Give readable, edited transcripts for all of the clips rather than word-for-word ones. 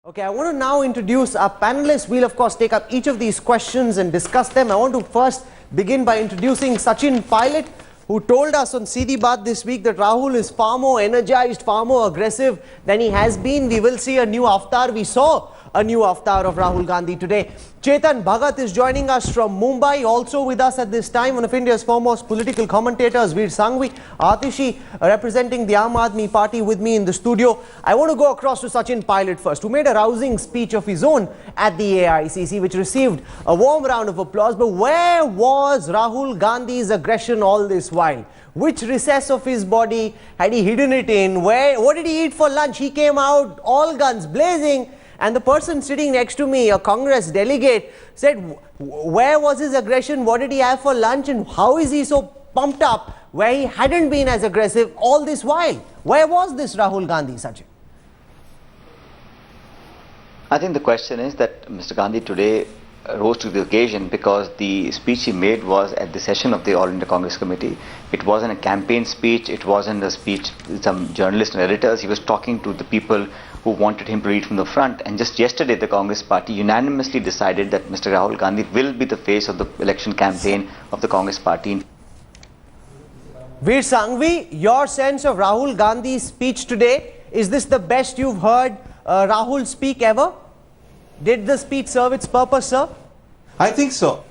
Okay, I want to now introduce our panelists. We'll of course take up each of these questions and discuss them. I want to first begin by introducing Sachin Pilot, who told us on Seedhi Baat this week that Rahul is far more energized, far more aggressive than he has been. We will see a new avatar. We saw a new avatar of Rahul Gandhi today. Chetan Bhagat is joining us from Mumbai. Also with us at this time, one of India's foremost political commentators, Veer Sanghvi. Atishi, representing the Aam Aadmi Party, with me in the studio. I want to go across to Sachin Pilot first, who made a rousing speech of his own at the AICC, which received a warm round of applause. But where was Rahul Gandhi's aggression all this while? Which recess of his body had he hidden it in? What did he eat for lunch? He came out all guns blazing. And the person sitting next to me, a Congress delegate, said, where was his aggression? What did he have for lunch? And how is he so pumped up where he hadn't been as aggressive all this while? Where was this Rahul Gandhi, Sachin? I think the question is that Mr. Gandhi today rose to the occasion because the speech he made was at the session of the All India Congress Committee. It wasn't a campaign speech. It wasn't a speech with some journalists and editors. He was talking to the people who wanted him to read from the front. And just yesterday, the Congress party unanimously decided that Mr. Rahul Gandhi will be the face of the election campaign of the Congress party. Veer Sanghvi, your sense of Rahul Gandhi's speech today, is this the best you've heard Rahul speak ever? Did the speech serve its purpose, sir? I think so.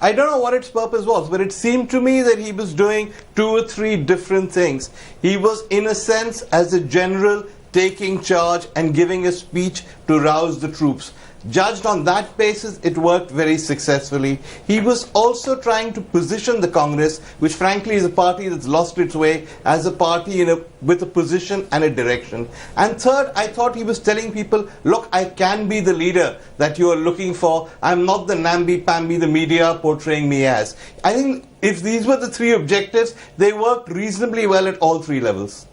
I don't know what its purpose was, but it seemed to me that he was doing 2 or 3 different things. He was, in a sense, as a general, taking charge and giving a speech to rouse the troops. Judged on that basis, it worked very successfully. He was also trying to position the Congress, which frankly is a party that's lost its way, as a party with a position and a direction. And third, I thought he was telling people, look, I can be the leader that you are looking for. I'm not the namby-pamby the media portraying me as. I think if these were the 3 objectives, they worked reasonably well at all 3 levels.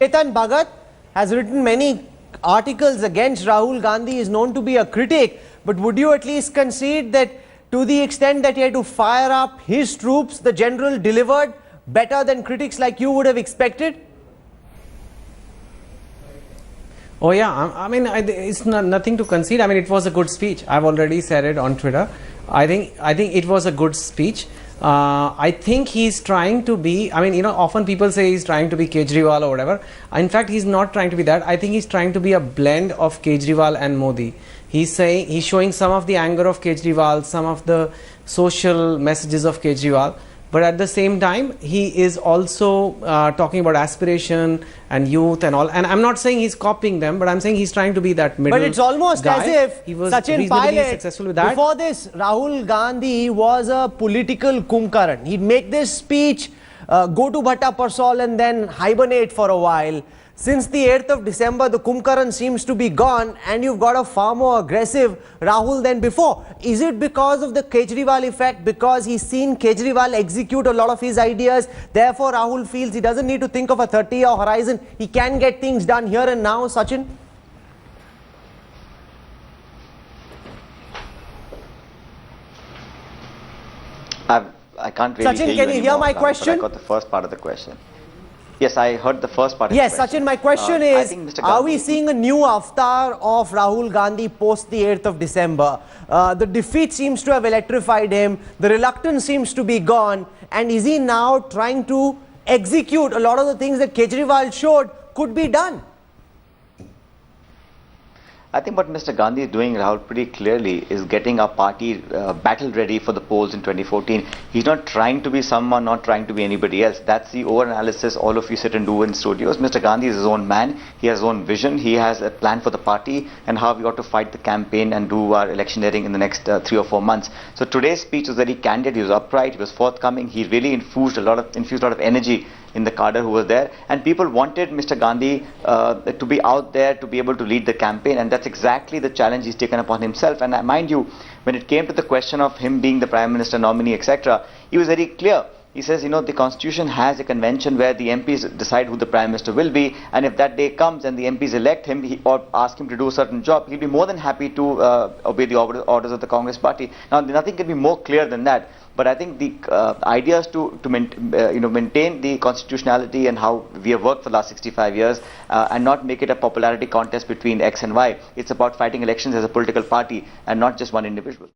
Chetan Bhagat has written many articles against Rahul Gandhi, is known to be a critic, but would you at least concede that to the extent that he had to fire up his troops, the general delivered better than critics like you would have expected? Oh yeah, I mean, it's nothing to concede. I mean, it was a good speech. I've already said it on Twitter. I think it was a good speech. I think he's trying to be, I mean, you know, often people say he's trying to be Kejriwal or whatever. In fact, he's not trying to be that. I think he's trying to be a blend of Kejriwal and Modi. He's showing some of the anger of Kejriwal, some of the social messages of Kejriwal. But at the same time, he is also talking about aspiration and youth and all. And I'm not saying he's copying them, but I'm saying he's trying to be that middle guy. But it's almost as if he was Sachin Pilot, successful with that. Before this, Rahul Gandhi was a political kumkaran. He'd make this speech, go to Bhatta Parsol and then hibernate for a while. Since the 8th of December, the kumkaran seems to be gone and you've got a far more aggressive Rahul than before. Is it because of the Kejriwal effect? Because he's seen Kejriwal execute a lot of his ideas. Therefore, Rahul feels he doesn't need to think of a 30-year horizon. He can get things done here and now, Sachin? I can't really Sachin, hear can you hear anymore, my but question? I got the first part of the question. Yes, I heard the first part of yes, the question. Sachin, my question is, are we seeing a new avatar of Rahul Gandhi post the 8th of December? The defeat seems to have electrified him. The reluctance seems to be gone. And is he now trying to execute a lot of the things that Kejriwal showed could be done? I think what Mr. Gandhi is doing, Rahul, pretty clearly is getting our party battle ready for the polls in 2014. He's not trying to be someone, not trying to be anybody else. That's the over-analysis all of you sit and do in studios. Mr. Gandhi is his own man. He has his own vision. He has a plan for the party and how we ought to fight the campaign and do our electioneering in the next 3 or 4 months. So today's speech was very candid. He was upright. He was forthcoming. He really infused a lot of energy in the cadre who was there, and people wanted Mr. Gandhi to be out there to be able to lead the campaign, and that's exactly the challenge he's taken upon himself. And mind you, when it came to the question of him being the Prime Minister nominee, etc., he was very clear He says, the Constitution has a convention where the MPs decide who the Prime Minister will be, and if that day comes and the MPs elect him or ask him to do a certain job, he'll be more than happy to obey the orders of the Congress party. Now, nothing can be more clear than that. But I think the idea is to maintain the constitutionality and how we have worked for the last 65 years and not make it a popularity contest between X and Y. It's about fighting elections as a political party and not just one individual.